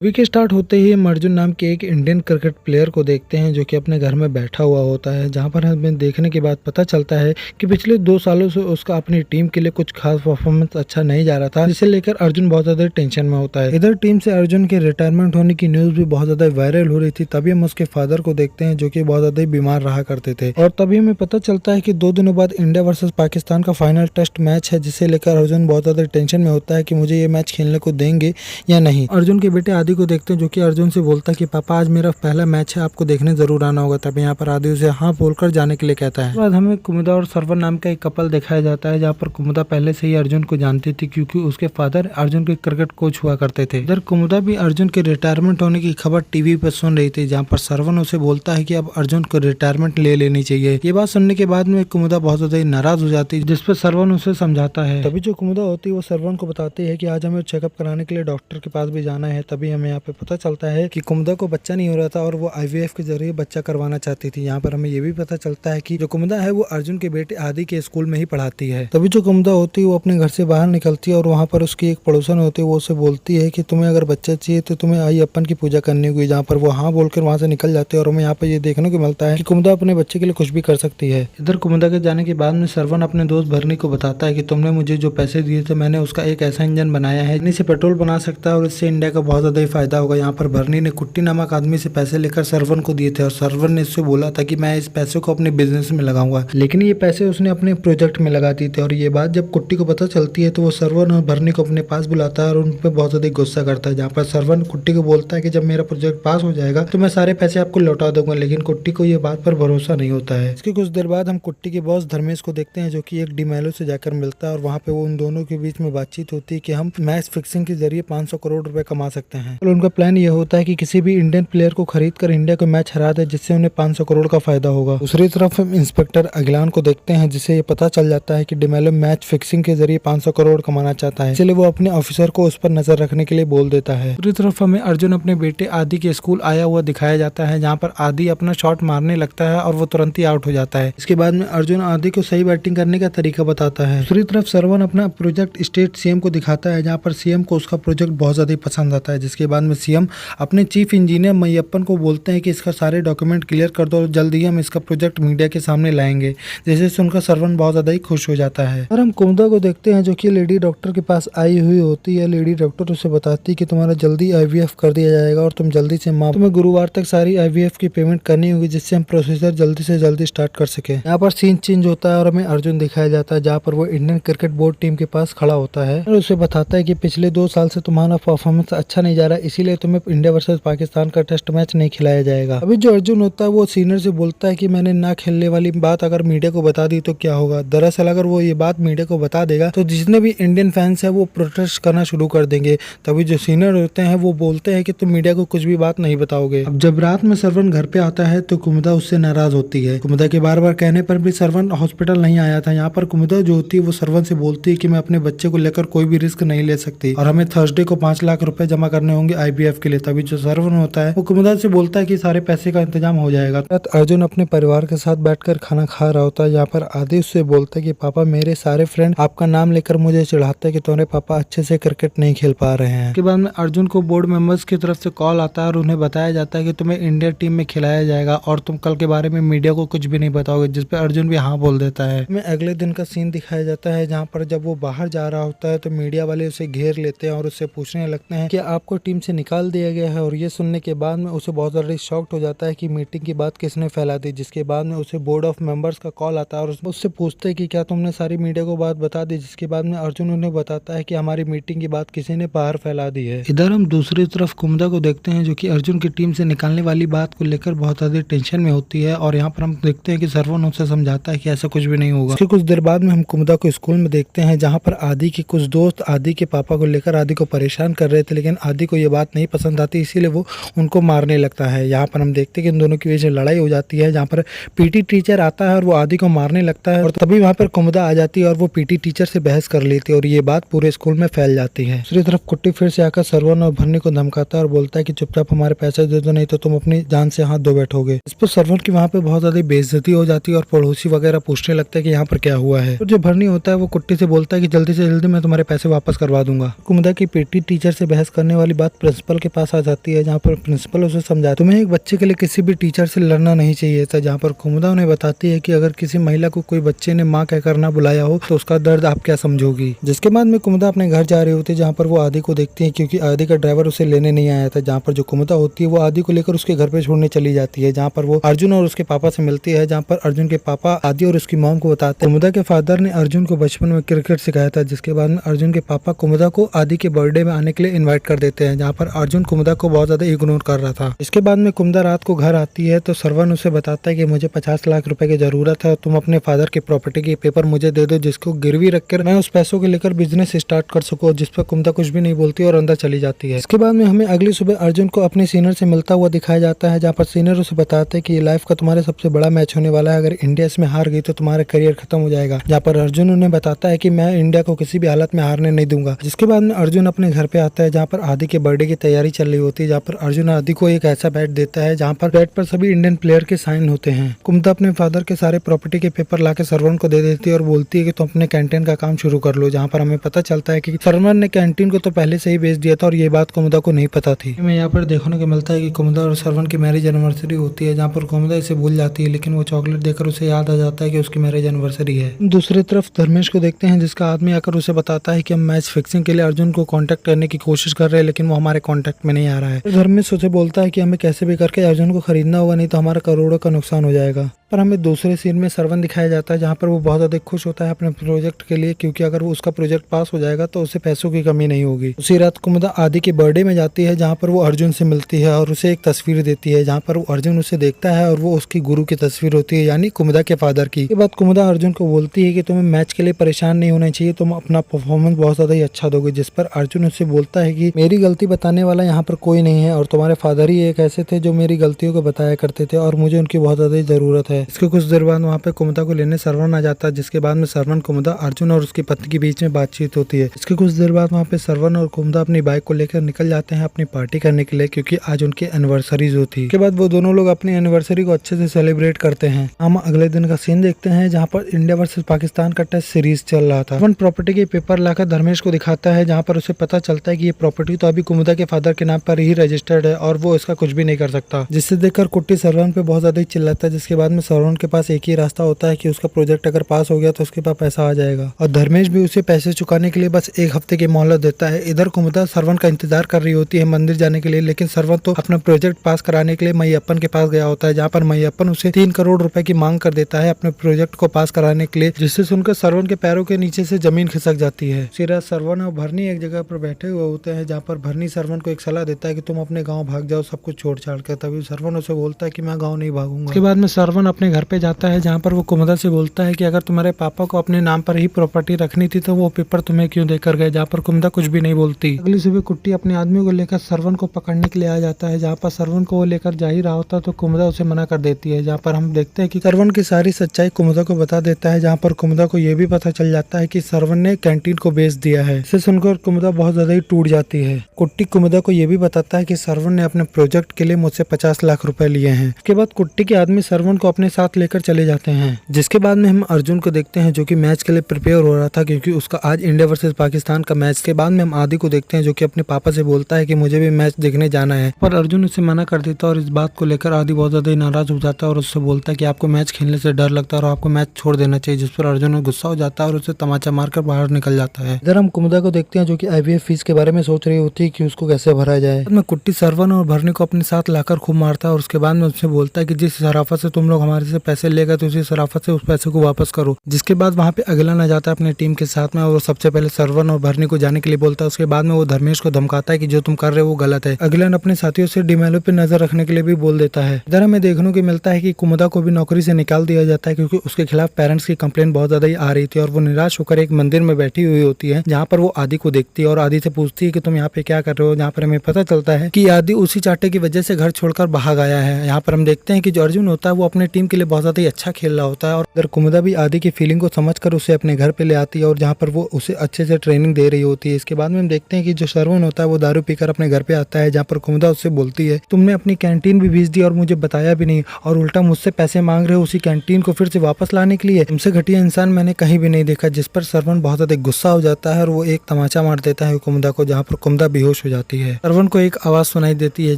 Movie के start होते ही हम अर्जुन नाम के एक इंडियन क्रिकेट प्लेयर को देखते हैं जो कि अपने घर में बैठा हुआ होता है, जहां पर हमें देखने के बाद पता चलता है कि पिछले 2 सालों से उसका अपनी टीम के लिए कुछ खास परफॉर्मेंस अच्छा नहीं जा रहा था, जिसे लेकर अर्जुन बहुत ज्यादा टेंशन में होता है। इधर टीम से अर्जुन के रिटायरमेंट होने की न्यूज भी बहुत ज्यादा वायरल हो रही थी। तभी हम उसके फादर को देखते हैं जो कि बहुत ज्यादा बीमार रहा करते थे, और तभी हमें पता चलता है कि 2 दिनों बाद इंडिया वर्सेस पाकिस्तान का फाइनल टेस्ट मैच है, जिसे लेकर अर्जुन बहुत ज्यादा टेंशन में होता है कि मुझे ये मैच खेलने को देंगे या नहीं। अर्जुन के बेटे आदि को देखते हैं जो कि अर्जुन से बोलता है कि पापा आज मेरा पहला मैच है, आपको देखने जरूर आना होगा। तब यहाँ पर आदि उसे हाँ बोलकर जाने के लिए कहता है। उसके बाद हमें कुमुदा और सरवन नाम का एक कपल दिखाया जाता है, जहाँ पर कुमुदा पहले से ही अर्जुन को जानती थी क्योंकि उसके फादर अर्जुन के क्रिकेट कोच हुआ करते थे। इधर कुमुदा भी अर्जुन के रिटायरमेंट होने की खबर टीवी पर सुन रही थी, जहाँ पर सरवन उसे बोलता है कि अब अर्जुन को रिटायरमेंट ले लेनी चाहिए। ये बात सुनने के बाद में कुमुदा बहुत ज्यादा नाराज हो जाती है, जिसपे सरवन उसे समझाता है। तभी जो कुमुदा होती है वो सरवन को बताती है कि आज हमें चेकअप कराने के लिए डॉक्टर के पास भी जाना है। तभी हमें यहाँ पे पता चलता है कि कुमुदा को बच्चा नहीं हो रहा था और वो आईवीएफ के जरिए बच्चा करवाना चाहती थी। यहाँ पर हमें ये भी पता चलता है कि जो कुमुदा है वो अर्जुन के बेटे आदि के स्कूल में ही पढ़ाती है। तभी जो कुमुदा होती है वो अपने घर से बाहर निकलती है और वहाँ पर उसकी एक पड़ोसन होती है, वो उसे बोलती है कि तुम्हें अगर बच्चा चाहिए तो तुम्हें आई अप्पन की पूजा करनी होगी। जहाँ पर वो हाँ बोलकर वहाँ से निकल जाते हैं और हमें यहाँ पर ये देखने को मिलता है कि कुमुदा अपने बच्चे के लिए कुछ भी कर सकती है। इधर कुमुदा के जाने के बाद में सरवन अपने दोस्त भरनी को बताता है कि तुमने मुझे जो पैसे दिए थे मैंने उसका एक ऐसा इंजन बनाया है जिससे पेट्रोल बना सकता है और इससे इंडिया का बहुत ज्यादा ही फायदा होगा। यहाँ पर भरनी ने कुट्टी नामक आदमी से पैसे लेकर सरवन को दिए थे और सरवन ने इससे बोला था कि मैं इस पैसे को अपने बिजनेस में लगाऊंगा, लेकिन ये पैसे उसने अपने प्रोजेक्ट में लगा दिए थे। और ये बात जब कुट्टी को पता चलती है तो वो सरवन और भरनी को अपने पास बुलाता है और उन पर बहुत ज्यादा गुस्सा करता है। जहाँ पर सरवन कुट्टी को बोलता है कि जब मेरा प्रोजेक्ट पास हो जाएगा तो मैं सारे पैसे आपको लौटा दूंगा, लेकिन कुट्टी को ये बात पर भरोसा नहीं होता है। इसके कुछ देर बाद हम कुट्टी के बॉस धर्मेश को देखते हैं जो कि एक डीमेलो से जाकर मिलता है और वहाँ पे वो उन दोनों के बीच में बातचीत होती है कि हम मैच फिक्सिंग के जरिए 500 करोड़ रुपए कमा सकते हैं। तो उनका प्लान ये होता है कि किसी भी इंडियन प्लेयर को खरीद कर इंडिया को मैच हरा दे, जिससे उन्हें 500 करोड़ का फायदा होगा। दूसरी तरफ हम इंस्पेक्टर अगिलान को देखते हैं जिसे ये पता चल जाता है कि डीमेलो मैच फिक्सिंग के जरिए 500 करोड़ कमाना चाहता है, इसलिए वो अपने ऑफिसर को उस पर नजर रखने के लिए बोल देता है। दूसरी तरफ हमें अर्जुन अपने बेटे आदि के स्कूल आया हुआ दिखाया जाता है, जहाँ पर आदि अपना शॉट मारने लगता है और वो तुरंत ही आउट हो जाता है। इसके बाद में अर्जुन आदि को सही बैटिंग करने का तरीका बताता है। दूसरी तरफ सरवन अपना प्रोजेक्ट स्टेट सीएम को दिखाता है, जहाँ पर सीएम को उसका प्रोजेक्ट बहुत ज्यादा पसंद आता है। जिसके बाद में सीएम अपने चीफ इंजीनियर मैयप्पन को बोलते हैं कि इसका सारे डॉक्यूमेंट क्लियर कर दो और जल्द ही हम इसका प्रोजेक्ट मीडिया के सामने लाएंगे, जिससे सुनकर सरवन बहुत ज्यादा ही खुश हो जाता है। और हम कुमुदा को देखते हैं जो कि लेडी डॉक्टर के पास आई हुई होती है। लेडी डॉक्टर उसे बताती है कि तुम्हारा जल्दी आईवीएफ कर दिया जाएगा और तुम जल्दी से माँ, तुम्हें गुरुवार तक सारी आईवीएफ की पेमेंट करनी होगी, जिससे हम प्रोसीजर जल्दी से जल्दी स्टार्ट कर सके। यहाँ पर सीन चेंज होता है और हमें अर्जुन दिखाया जाता है, जहाँ पर वो इंडियन क्रिकेट बोर्ड टीम के पास खड़ा होता है और उसे बताता है कि पिछले 2 साल से तुम्हारा परफॉर्मेंस अच्छा नहीं जा रहा, इसीलिए तुम्हें इंडिया वर्सेस पाकिस्तान का टेस्ट मैच नहीं खिलाया जाएगा। अभी जो अर्जुन होता है वो सीनियर से बोलता है कि मैंने ना खेलने वाली बात अगर मीडिया को बता दी तो क्या होगा। दरअसल अगर वो ये बात मीडिया को बता देगा तो जितने भी इंडियन फैंस है वो प्रोटेस्ट करना शुरू कर देंगे। तभी जो सीनियर होते हैं वो बोलते हैं कि तुम मीडिया को कुछ भी बात नहीं बताओगे। अब जब रात में सरवन घर पे आता है तो कुमुदा उससे नाराज होती है। कुमुदा के बार बार कहने पर भी सरवन हॉस्पिटल नहीं आया था। यहाँ पर कुमुदा जो होती है वो सरवन से बोलती है कि मैं अपने बच्चे को लेकर कोई भी रिस्क नहीं ले सकती और हमें थर्सडे को 5 लाख रुपए जमा करने होंगे आईबीएफ के लिए। तभी जो सरवन होता है वो कुमुदा से बोलता है कि सारे पैसे का इंतजाम हो जाएगा। अर्जुन अपने परिवार के साथ बैठकर खाना खा रहा होता है। यहाँ पर आदि उससे बोलता है कि पापा मेरे सारे फ्रेंड आपका नाम लेकर मुझे चिढ़ाते हैं कि तुम्हारे पापा अच्छे से क्रिकेट नहीं खेल पा रहे हैं। उसके बाद में अर्जुन को बोर्ड मेंबर्स की तरफ से कॉल आता है और उन्हें बताया जाता है कि तुम्हें इंडिया टीम में खिलाया जाएगा और तुम कल के बारे में मीडिया को कुछ भी नहीं बताओगे, जिसपे अर्जुन भी हाँ बोल देता है। हमें अगले दिन का सीन दिखाया जाता है, जहाँ पर जब वो बाहर जा रहा होता है तो मीडिया वाले उसे घेर लेते हैं और उससे पूछने लगते हैं कि आपको टीम से निकाल दिया गया है। और ये सुनने के बाद में उसे बहुत ज्यादा शॉक्ड हो जाता है कि मीटिंग की बात किसने फैला दी। जिसके बाद में उसे बोर्ड ऑफ मेंबर्स का कॉल आता है और उससे पूछते हैं कि क्या तुमने सारी मीडिया को बात बता दी। जिसके बाद में अर्जुन उन्हें बताता है कि हमारी मीटिंग की बात किसी ने बाहर फैला दी है। इधर हम दूसरी तरफ कुमुदा को देखते हैं जो कि अर्जुन की टीम से निकालने वाली बात को लेकर बहुत ज्यादा टेंशन में होती है और यहाँ पर हम देखते हैं कि सरवन उनसे समझाता है कि ऐसा कुछ भी नहीं होगा। उसके कुछ देर बाद में हम कुमुदा को स्कूल में देखते हैं, जहाँ पर आदि के कुछ दोस्त आदि के पापा को लेकर आदि को परेशान कर रहे थे, लेकिन आदि को ये बात नहीं पसंद आती, इसीलिए वो उनको मारने लगता है। यहाँ पर हम देखते हैं कि इन दोनों की वजह से लड़ाई हो जाती है, जहाँ पर पीटी टीचर आता है और वो आदि को मारने लगता है और तभी वहाँ पर कुमुदा आ जाती है और वो पीटी टीचर से बहस कर लेती है और ये बात पूरे स्कूल में फैल जाती है। दूसरी तरफ कुट्टी फिर से आकर सरवन और भरनी को धमकाता है और बोलता है कि चुपचाप हमारे पैसे दे दो, नहीं तो तुम अपनी जान से हाथ धो बैठोगे। इस पर सरवन की वहाँ पे बहुत ज्यादा बेइज्जती हो जाती है और पड़ोसी वगैरह पूछने लगता है कि यहाँ पर क्या हुआ है। तो जो भरनी होता है वो कुट्टी से बोलता है कि जल्दी से जल्दी मैं तुम्हारे पैसे वापस करवा दूंगा। कुमुदा की पीटी टीचर से बहस करने वाली बात बात प्रिंसिपल के पास आ जाती है, जहाँ पर प्रिंसिपल उसे समझाता है तुम्हें एक बच्चे के लिए किसी भी टीचर से लड़ना नहीं चाहिए था। जहाँ पर कुमुदा उन्हें बताती है कि अगर किसी महिला को कोई बच्चे ने माँ कहकर ना बुलाया हो तो उसका दर्द आप क्या समझोगी। जिसके बाद में कुमुदा अपने घर जा रही होती है, जहाँ पर वो आदि को देखती है क्योंकि आदि का ड्राइवर उसे लेने नहीं आया था। जहाँ पर जो कुमुदा होती है वो आदि को लेकर उसके घर पे छोड़ने चली जाती है, जहाँ पर वो अर्जुन और उसके पापा से मिलती है। जहाँ पर अर्जुन के पापा आदि और उसकी मॉम को बताते हैं कुमुदा के फादर ने अर्जुन को बचपन में क्रिकेट सिखाया था। जिसके बाद में अर्जुन के पापा कुमुदा को आदि के बर्थडे में आने के लिए इन्वाइट कर देते हैं, जहाँ पर अर्जुन कुमुदा को बहुत ज्यादा इग्नोर कर रहा था। इसके बाद में कुमुदा रात को घर आती है तो सरवन उसे बताता है कि मुझे 50 लाख रुपए की जरूरत है, तुम अपने फादर की प्रॉपर्टी के पेपर मुझे दे दो जिसको गिरवी रखकर मैं उस पैसों को लेकर बिजनेस स्टार्ट कर सकूं। जिस पर कुमुदा कुछ भी नहीं बोलती और अंदर चली जाती है। इसके बाद में हमें अगली सुबह अर्जुन को अपने सीनियर से मिलता हुआ दिखाया जाता है, जहाँ पर सीनियर उसे बताते हैं कि लाइफ का तुम्हारे सबसे बड़ा मैच होने वाला है, अगर इंडिया इसमें हार गई तो तुम्हारा करियर खत्म हो जाएगा। जहाँ पर अर्जुन उन्हें बताता है कि मैं इंडिया को किसी भी हालत में हारने नहीं दूंगा। जिसके बाद में अर्जुन अपने घर पे आता है, जहाँ पर आदि के बर्थडे की तैयारी चल रही होती है। जहाँ पर अर्जुन आदि को एक ऐसा बैट देता है जहाँ पर बैट पर सभी इंडियन प्लेयर के साइन होते हैं। कुमुदा अपने फादर के सारे प्रॉपर्टी के पेपर लाके सरवन को दे देती है और बोलती है कि तुम अपने कैंटीन का काम शुरू कर लो। जहाँ पर हमें पता चलता है कि सरवन ने कैंटीन को तो पहले से ही बेच दिया था और ये बात कुमुदा को नहीं पता थी। हमें यहाँ पर देखने को मिलता है कि कुमुदा और सरवन की मैरिज एनिवर्सरी होती है, जहाँ पर कुमुदा इसे भूल जाती है, लेकिन वो चॉकलेट देकर उसे याद आ जाता है कि उसकी मैरिज एनिवर्सरी है। दूसरी तरफ धर्मेश को देखते हैं, जिसका आदमी आकर उसे बताता है कि हम मैच फिक्सिंग के लिए अर्जुन को कांटेक्ट करने की कोशिश कर रहे हैं, लेकिन वो हमारे कांटेक्ट में नहीं आ रहा है। धर्मेश उसे बोलता है कि हमें कैसे भी करके अर्जुन को खरीदना होगा, नहीं तो हमारा करोड़ों का नुकसान हो जाएगा। पर हमें दूसरे सीन में सरवन दिखाया जाता है, जहाँ पर वो बहुत ज्यादा खुश होता है अपने प्रोजेक्ट के लिए, क्योंकि अगर वो उसका प्रोजेक्ट पास हो जाएगा तो उसे पैसों की कमी नहीं होगी। उसी रात कुमुदा आदि के बर्थडे में जाती है, जहाँ पर वो अर्जुन से मिलती है और उसे एक तस्वीर देती है, जहाँ पर वो अर्जुन उसे देखता है और वो उसकी गुरु की तस्वीर होती है, यानी कुमुदा के फादर की। इसके बाद कुमुदा अर्जुन को बोलती है कि तुम्हें मैच के लिए परेशान नहीं होना चाहिए, तुम अपना परफॉर्मेंस बहुत ज्यादा ही अच्छा दोगे। जिस पर अर्जुन उससे बोलता है कि मेरी गलती बताने वाला यहाँ पर कोई नहीं है और तुम्हारे फादर ही एक ऐसे थे जो मेरी गलतियों को बताया करते थे और मुझे उनकी बहुत ज्यादा जरूरत है। इसके कुछ देर बाद वहाँ पे कुमुदा को लेने सरवन आ जाता है, जिसके बाद में सरवन, कुमुदा, अर्जुन और उसकी पत्नी के बीच में बातचीत होती है। इसके कुछ देर बाद वहाँ पे सरवन और कुमुदा अपनी बाइक को लेकर निकल जाते हैं अपनी पार्टी करने के लिए, क्योंकि आज उनकी एनिवर्सरीज होती है। इसके बाद वो दोनों लोग अपनी एनिवर्सरी को अच्छे से सेलिब्रेट करते हैं। हम अगले दिन का सीन देखते हैं, जहाँ पर इंडिया वर्सेस पाकिस्तान का टेस्ट सीरीज चल रहा था। सरवन प्रॉपर्टी के पेपर लाकर धर्मेश को दिखाता है, जहाँ पर उसे पता चलता है कि ये प्रॉपर्टी तो अभी कुमुदा के फादर के नाम पर ही रजिस्टर्ड है और वो इसका कुछ भी नहीं कर सकता। जिससे देखकर कुट्टी सरवन पे बहुत ज्यादा चिल्लाता है। जिसके बाद में सरवन के पास एक ही रास्ता होता है कि उसका प्रोजेक्ट अगर पास हो गया तो उसके पास पैसा आ जाएगा, और धर्मेश भी उसे पैसे चुकाने के लिए बस एक हफ्ते की मोहलत देता है। इधर कुमुदा सरवन का इंतजार कर रही होती है मंदिर जाने के लिए, लेकिन सरवन तो अपना प्रोजेक्ट पास कराने के लिए मैयप्पन के पास गया होता है, जहाँ पर मैयप्पन उसे 3 करोड़ रुपए की मांग कर देता है अपने प्रोजेक्ट को पास कराने के लिए, जिससे सुनकर सरवन के पैरों के नीचे से जमीन खिसक जाती है। सिरा सरवन और भरनी एक जगह पर बैठे हुए होते हैं, जहाँ पर भरनी सरवन को एक सलाह देता है कि तुम अपने गाँव भाग जाओ, सब कुछ छोड़ छाड़ कर। तभी सरवन उसे बोलता है कि मैं गाँव नहीं भागूंगा। उसके बाद में सरवन अपने घर पे जाता है, जहाँ पर वो कुमुदा से बोलता है कि अगर तुम्हारे पापा को अपने नाम पर ही प्रॉपर्टी रखनी थी तो वो पेपर तुम्हें क्यों देकर गए। जहाँ पर कुमुदा कुछ भी नहीं बोलती। अगली सुबह कुट्टी अपने आदमी को लेकर सरवन को पकड़ने के लिए आ जाता है, जहाँ पर सरवन को वो लेकर जा ही रहा होता तो कुमुदा उसे मना कर देती है। जहाँ पर हम देखते हैं कि सरवन की सारी सच्चाई कुमुदा को बता देता है, जहाँ पर कुमुदा को ये भी पता चल जाता है कि सरवन ने कैंटीन को बेच दिया है। इसे सुनकर कुमुदा बहुत ज्यादा ही टूट जाती है। कुट्टी कुमुदा को ये भी बताता है कि सरवन ने अपने प्रोजेक्ट के लिए मुझसे 50 लाख रुपए लिए हैं। इसके बाद कुट्टी के आदमी सरवन को अपने साथ लेकर चले जाते हैं। जिसके बाद में हम अर्जुन को देखते हैं, जो कि मैच के लिए प्रिपेयर हो रहा था, क्योंकि उसका आज इंडिया वर्सेस पाकिस्तान का मैच। के बाद में हम आदि को देखते हैं, जो कि अपने पापा से बोलता है कि मुझे भी मैच देखने जाना है, पर अर्जुन उसे मना कर देता है और इस बात को लेकर आदि बहुत ज्यादा नाराज हो जाता है और उससे बोलता है कि आपको मैच खेलने से डर लगता है और आपको मैच छोड़ देना चाहिए। जिस पर अर्जुन गुस्सा हो जाता है और उसे तमाचा मारकर बाहर निकल जाता है। इधर हम कुमुदा को देखते हैं, जो कि IVF फीस के बारे में सोच रही होती है कि उसको कैसे भरा जाए। मैं कुट्टी सरवन और भरने को अपने साथ लाकर खूब मारता है और उसके बाद में उससे बोलता है कि जिस शराफत से तुम लोग हमारे से पैसे ले गए तो उसी शराफत से उस पैसे को वापस करो। जिसके बाद वहाँ पे अगलन आ जाता है अपनी टीम के साथ में और वो सबसे पहले सरवन और भरनी को जाने के लिए बोलता है। उसके बाद में वो धर्मेश को धमकाता है कि जो तुम कर रहे हो वो गलत है। अगलन अपने साथियों से डिमेलो पे नजर रखने के लिए भी बोल देता है। इधर हमें देखने को मिलता है कि कुमुदा को भी नौकरी से निकाल दिया जाता है, क्योंकि उसके खिलाफ पेरेंट्स की कंप्लेंट बहुत ज्यादा ही आ रही थी और वो निराश होकर एक मंदिर में बैठी हुई होती है, जहाँ पर वो आदि को देखती है और आदि से पूछती है कि तुम यहाँ पे क्या कर रहे हो। जहाँ पर हमें पता चलता है कि आदि उसी चाटे की वजह से घर छोड़कर भाग आया है। यहाँ पर हम देखते हैं कि जो अर्जुन होता है वो अपने टीम टीम के लिए बहुत ज्यादा ही अच्छा खेल रहा होता है। और इधर कुमुदा भी आदि की फीलिंग को समझकर उसे अपने घर पे ले आती है और जहाँ पर वो उसे अच्छे से ट्रेनिंग दे रही होती है। इसके बाद में हम देखते हैं कि जो श्रवण होता है वो दारू पीकर अपने घर पे आता है, जहाँ पर कुमुदा उससे बोलती है तुमने अपनी कैंटीन भी भेज दी और मुझे बताया भी नहीं, और उल्टा मुझसे पैसे मांग रहे हो उसी कैंटीन को फिर से वापस लाने के लिए। तुमसे घटिया इंसान मैंने कहीं भी नहीं देखा। जिस पर श्रवण बहुत ज्यादा गुस्सा हो जाता है और वो एक तमाचा मार देता है कुमुदा को, जहाँ पर कुमुदा बेहोश हो जाती है। श्रवण को एक आवाज सुनाई देती है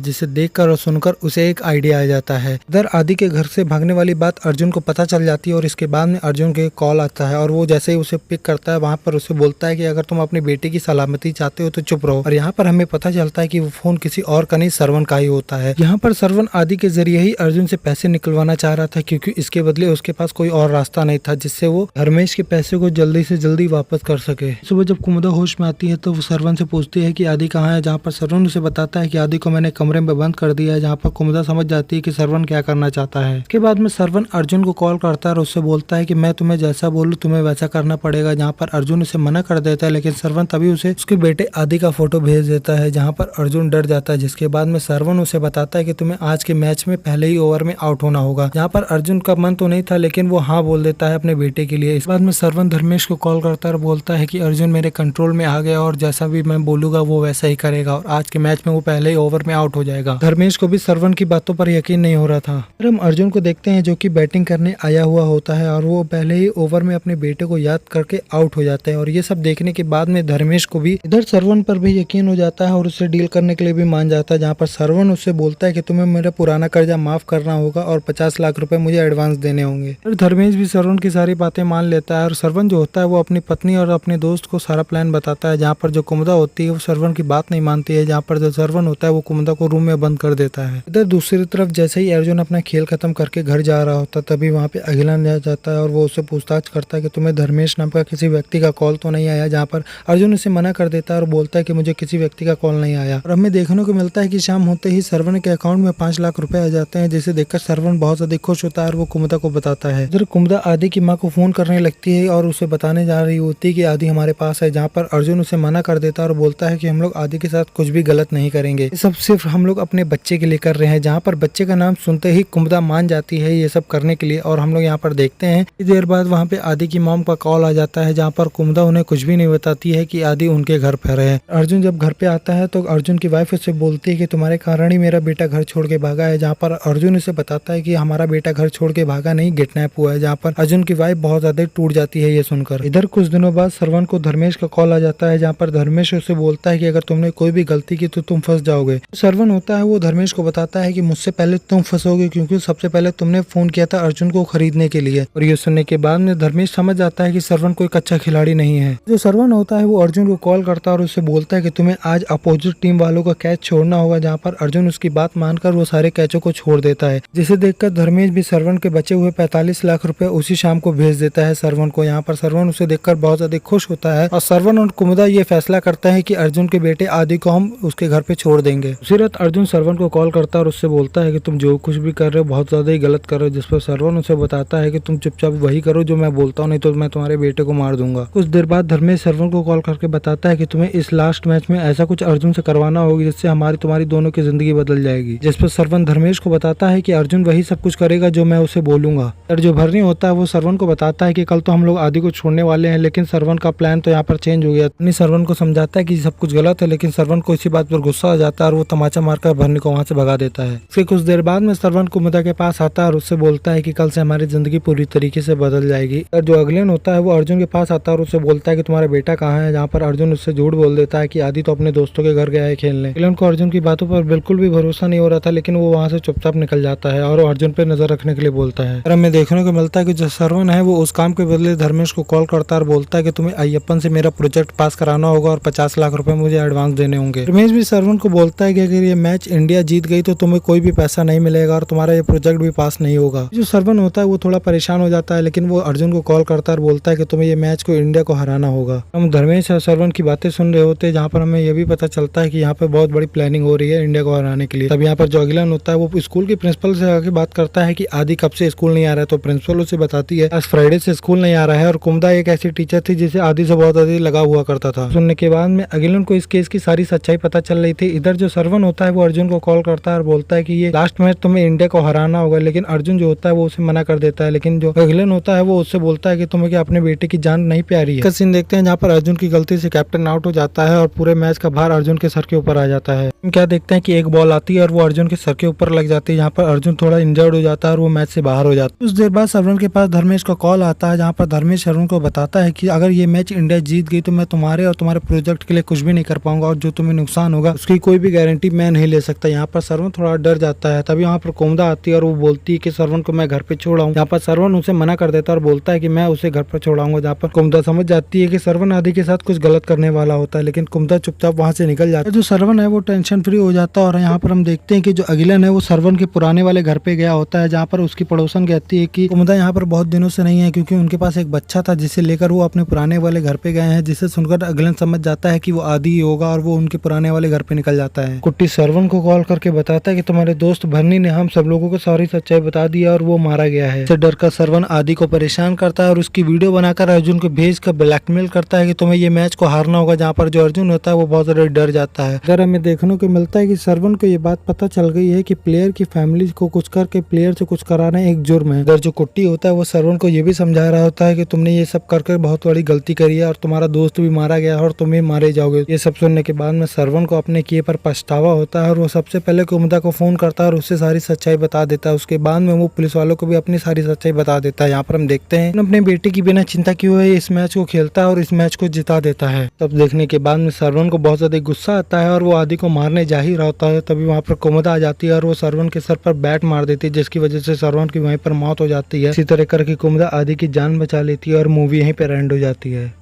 जिसे देखकर और सुनकर उसे एक आइडिया आ जाता है। इधर आदि के घर से भागने वाली बात अर्जुन को पता चल जाती है और इसके बाद में अर्जुन के कॉल आता है और वो जैसे ही उसे पिक करता है वहाँ पर उसे बोलता है कि अगर तुम अपनी बेटी की सलामती चाहते हो तो चुप रहो। और यहाँ पर हमें पता चलता है कि वो फोन किसी और का नहीं श्रवण का ही होता है। यहाँ पर श्रवण आदि के जरिए ही अर्जुन से पैसे निकलवाना चाह रहा था, क्योंकि इसके बदले उसके पास कोई और रास्ता नहीं था जिससे वो धर्मेश के पैसे को जल्दी से जल्दी वापस कर सके। सुबह जब कुमुदा होश में आती है तो वो श्रवण से पूछती है कि आदि कहाँ है, जहाँ पर श्रवण उसे बताता है कि आदि को मैंने कमरे में बंद कर दिया है, जहाँ पर कुमुदा समझ जाती है कि श्रवण क्या करना चाहता है। इसके बाद में श्रवण अर्जुन को कॉल करता है और उससे बोलता है कि मैं तुम्हें जैसा बोलूं तुम्हें वैसा करना पड़ेगा, जहाँ पर अर्जुन उसे मना कर देता है, लेकिन श्रवण तभी उसे उसके बेटे आदि का फोटो भेज देता है, जहाँ पर अर्जुन डर जाता है। जिसके बाद में श्रवण उसे बताता है कि तुम्हें आज के मैच में पहले ही ओवर में आउट होना होगा, जहाँ पर अर्जुन का मन तो नहीं था लेकिन वो हाँ बोल देता है अपने बेटे के लिए। इस बाद में श्रवण धर्मेश को कॉल करता है और बोलता है कि अर्जुन मेरे कंट्रोल में आ गया और जैसा भी मैं बोलूंगा वो वैसा ही करेगा और आज के मैच में वो पहले ही ओवर में आउट हो जाएगा। धर्मेश को भी श्रवण की बातों पर यकीन नहीं हो रहा था। फिर हम अर्जुन को देखते हैं जो कि बैटिंग करने आया हुआ होता है और वो पहले ही ओवर में अपने बेटे को याद करके आउट हो जाता है। और ये सब देखने के बाद में धर्मेश को भी इधर श्रवण पर भी यकीन हो जाता है और उससे डील करने के लिए भी मान जाता है, जहाँ पर श्रवण उससे बोलता है कि तुम्हें मेरा पुराना कर्जा माफ करना होगा और 50 लाख रुपए मुझे एडवांस देने होंगे। और धर्मेश भी श्रवण की सारी बातें मान लेता है और श्रवण जो होता है वो अपनी पत्नी और अपने दोस्त को सारा प्लान बताता है, जहाँ पर जो कुमुदा होती है वो श्रवण की बात नहीं मानती है, जहाँ पर जो श्रवण होता है वो कुमुदा को रूम में बंद कर देता है। इधर दूसरी तरफ जैसे ही अर्जुन अपना खेल खत्म करके घर जा रहा होता तभी वहाँ पे अगिलन आ जाता है और वो उससे पूछताछ करता है कि तुम्हें धर्मेश नाम का किसी व्यक्ति का कॉल तो नहीं आया, जहाँ पर अर्जुन उसे मना कर देता है और बोलता है कि मुझे किसी व्यक्ति का कॉल नहीं आया। और हमें देखने को मिलता है कि शाम होते ही श्रवण के अकाउंट में 5 लाख रुपए आ जाते हैं, जिसे देखकर श्रवण बहुत ज्यादा खुश होता है और वो कुमुदा को बताता है। इधर कुमुदा आदि की माँ को फोन करने लगती है और उसे बताने जा रही होती है कि आदि हमारे पास है, जहाँ पर अर्जुन उसे मना कर देता है और बोलता है कि हम लोग आदि के साथ कुछ भी गलत नहीं करेंगे, ये सब सिर्फ हम लोग अपने बच्चे के लिए कर रहे हैं। जहाँ पर बच्चे का नाम सुनते ही कुमुदा मान जाती है ये सब करने के लिए। और हम लोग यहाँ पर देखते हैं कि देर बाद वहाँ पे आदि की मॉम का कॉल आ जाता है, जहाँ पर कुमुदा उन्हें कुछ भी नहीं बताती है कि आदि उनके घर पर है। अर्जुन जब घर पे आता है तो अर्जुन की वाइफ उससे बोलती है कि तुम्हारे कारण ही मेरा बेटा घर छोड़ के भागा है, जहाँ पर अर्जुन उसे बताता है कि हमारा बेटा घर छोड़ के भागा नहीं, किडनैप हुआ है, जहाँ पर अर्जुन की वाइफ बहुत ज्यादा टूट जाती है ये सुनकर। इधर कुछ दिनों बाद श्रवण को धर्मेश का कॉल आ जाता है, जहाँ पर धर्मेश उसे बोलता है कि अगर तुमने कोई भी गलती की तो तुम फंस जाओगे। श्रवण होता है वो धर्मेश को बताता है कि मुझसे पहले तुम फंसोगे, क्योंकि सबसे पहले तुमने फोन किया था अर्जुन को खरीदने के लिए। और ये सुनने के बाद में धर्मेश समझ जाता है कि श्रवण कोई अच्छा खिलाड़ी नहीं है। जो श्रवण होता है वो अर्जुन को कॉल करता है और उससे बोलता है कि तुम्हें आज अपोजिट टीम वालों का कैच छोड़ना होगा, जहाँ पर अर्जुन उसकी बात मानकर वो सारे कैचों को छोड़ देता है, जिसे देखकर धर्मेश भी श्रवण के बचे हुए 45 लाख रुपए उसी शाम को भेज देता है श्रवण को। यहाँ पर श्रवण उसे देखकर बहुत ज्यादा खुश होता है और श्रवण और कुमुदा ये फैसला करता है कि अर्जुन के बेटे आदि को हम उसके घर पे छोड़ देंगे। उसी रात अर्जुन श्रवण को कॉल करता है और उससे बोलता है कि तुम जो कुछ भी कर रहे हो बहुत ज्यादा ही गलत कर रहे हो, जिस पर श्रवण उसे बताता है कि तुम चुपचाप वही करो जो मैं बोलता हूँ, नहीं तो मैं तुम्हारे बेटे को मार दूंगा। कुछ देर बाद धर्मेश श्रवण को कॉल करके बताता है कि तुम्हें इस लास्ट मैच में ऐसा कुछ अर्जुन से करवाना होगी जिससे हमारी तुम्हारी दोनों की जिंदगी बदल जाएगी। जिस पर श्रवण धर्मेश को बताता है कि अर्जुन वही सब कुछ करेगा जो मैं उसे बोलूंगा। और जो भरनी होता है वो श्रवण को बताता है कि कल तो हम लोग आदि को छोड़ने वाले हैं, लेकिन श्रवण का प्लान तो यहाँ पर चेंज हो गया। श्रवण को समझाता है कि सब कुछ गलत है, लेकिन श्रवण को इसी बात पर गुस्सा आ जाता है और वो तमाचा मारकर भरनी को वहाँ से भगा देता है। फिर कुछ देर बाद में श्रवण कुमुदा के पास आता है और उससे बोलता है कि कल से हमारी जिंदगी पूरी तरीके से बदल जाएगी। और जो अगलेन होता है वो अर्जुन के पास आता है और उससे बोलता है कि तुम्हारा बेटा कहाँ है, जहाँ पर अर्जुन उससे झूठ बोल देता है कि आदि तो अपने दोस्तों के घर गया है खेलने। अगलेन को अर्जुन की बातों पर बिल्कुल भी भरोसा नहीं हो रहा था, लेकिन वो वहाँ से चुपचाप निकल जाता है और अर्जुन पे नजर रखने के लिए बोलता है। और हमें देखने को मिलता है कि जो श्रवण है वो उस काम के बदले धर्मेश को कॉल करता है और बोलता है कि तुम्हें अय्यप्पन से मेरा प्रोजेक्ट पास कराना होगा और 50 लाख रुपए मुझे एडवांस देने होंगे। रमेश भी श्रवण को बोलता है कि अगर ये मैच इंडिया जीत गई तो तुम्हें कोई भी पैसा नहीं मिलेगा और तुम्हारा ये प्रोजेक्ट भी पास नहीं होगा। जो श्रवण होता है वो थोड़ा परेशान हो जाता है, लेकिन वो अर्जुन को कॉल करता है और बोलता है कि तुम्हें ये मैच को इंडिया को हराना होगा। हम धर्मेश और श्रवण की बातें सुन रहे होते हैं, जहाँ पर हमें यह भी पता चलता है कि यहाँ पे बहुत बड़ी प्लानिंग हो रही है इंडिया को हराने के लिए। तब यहाँ पर जो अगिलन होता है वो स्कूल के प्रिंसिपल से आके बात करता है कि आदि कब से स्कूल नहीं आ रहा है, तो प्रिंसिपल उसे बताती है आज फ्राइडे से स्कूल नहीं आ रहा है। और कुमुदा एक ऐसी टीचर थी जिसे आदि से बहुत अधिक लगा हुआ करता था। सुनने के बाद में अगिलन को इस केस की सारी सच्चाई पता चल रही थी। इधर जो श्रवण होता है वो अर्जुन को कॉल करता है और बोलता है कि ये लास्ट मैच तुम्हें इंडिया को हराना होगा, लेकिन अर्जुन जो होता है वो उसे मना कर देता है, लेकिन जो अगिलन होता है वो उससे बोलता है कि तुम्हें क्या अपने बेटे की जान नहीं प्यारी है। सीन देखते हैं जहाँ पर अर्जुन की गलती से कैप्टन आउट हो जाता है और पूरे मैच का भार अर्जुन के सर के ऊपर आ जाता है। हम क्या देखते हैं कि एक बॉल आती है और वो अर्जुन के सर के ऊपर लग जाती है, जहाँ पर अर्जुन थोड़ा इंजर्ड हो जाता है और वो मैच से बाहर हो जाता है। कुछ देर बाद श्रवण के पास धर्मेश का कॉल आता है, जहाँ पर धर्मेश श्रवण को बताता है कि अगर ये मैच इंडिया जीत गई तो मैं तुम्हारे और तुम्हारे प्रोजेक्ट के लिए कुछ भी नहीं कर पाऊंगा और जो तुम्हें नुकसान होगा उसकी कोई भी गारंटी मैं नहीं ले सकता। यहाँ पर श्रवण थोड़ा डर जाता है। तभी यहाँ पर कोमदा आती है और वो बोलती है कि श्रवण को मैं घर पे छोड़ाऊं। यहाँ पर श्रवण उसे मना कर देता है और बोलता है कि मैं उसे घर पर छोड़ाऊंगा। जहाँ पर कोमदा समझ जाती है कि श्रवण आदि के साथ कुछ गलत करने वाला होता है, लेकिन कोमदा चुपचाप वहाँ से निकल जाता है। जो श्रवण है वो टेंशन फ्री हो जाता है और यहाँ पर हम देखते हैं कि जो अगिलन है वो श्रवण के पुराने वाले घर पे गया होता है, जहाँ पर उसकी पड़ोसन कहती है कि कोमदा यहाँ पर बहुत दिनों से नहीं है क्योंकि उनके पास एक बच्चा था जिसे लेकर वो अपने पुराने वाले घर पे गए हैं। जिसे सुनकर अगिलन समझ जाता है कि वो आदि ही होगा और वो उनके पुराने वाले घर पे निकल जाता है। कुट्टी श्रवण को कॉल करके बताता है कि तुम्हारे दोस्त भरनी ने हम सब लोगों को सारी सच्चाई बता दिया और वो मारा गया है। इससे डर कर श्रवण आदि को परेशान करता है और उसकी वीडियो बनाकर अर्जुन को भेज कर ब्लैकमेल करता है कि तुम्हें ये मैच को हारना होगा, जहाँ पर जो अर्जुन होता है वो बहुत ज्यादा डर जाता है। अगर हमें देखने को मिलता है कि श्रवण को ये बात पता चल गई है कि प्लेयर की फैमिली को कुछ करके प्लेयर से कुछ कराना एक जुर्म है। इधर जो कुट्टी होता है वो श्रवण को ये भी समझा रहा होता है कि तुमने ये सब करके बहुत बड़ी गलती करी है और तुम्हारा दोस्त भी मारा गया और तुम भी मारे जाओगे। ये सब सुनने के बाद में श्रवण को अपने किए पर पछतावा होता है और वो सबसे पहले कोमदा को फोन करता है और उससे सारी सच्चाई बता देता है। उसके बाद में वो पुलिस वालों को भी अपनी सारी सच्चाई बता देता है। यहाँ पर हम देखते हैं अपने बेटे की बिना चिंता किए हुए इस मैच को खेलता है और इस मैच को जिता देता है। तब देखने के बाद में श्रवण को बहुत ज्यादा गुस्सा आता है और वो आदि को मारने जा ही रहा होता है। तभी वहाँ पर कोमदा आ जाती है और वो श्रवण के सर पर बैट मार देती है, जिसकी वजह से श्रवण की वहीं पर मौत हो जाती है। इसी तरह करके कोमदा आदि की जान बचा लेती है और मूवी यहीं पर एंड हो जाती है।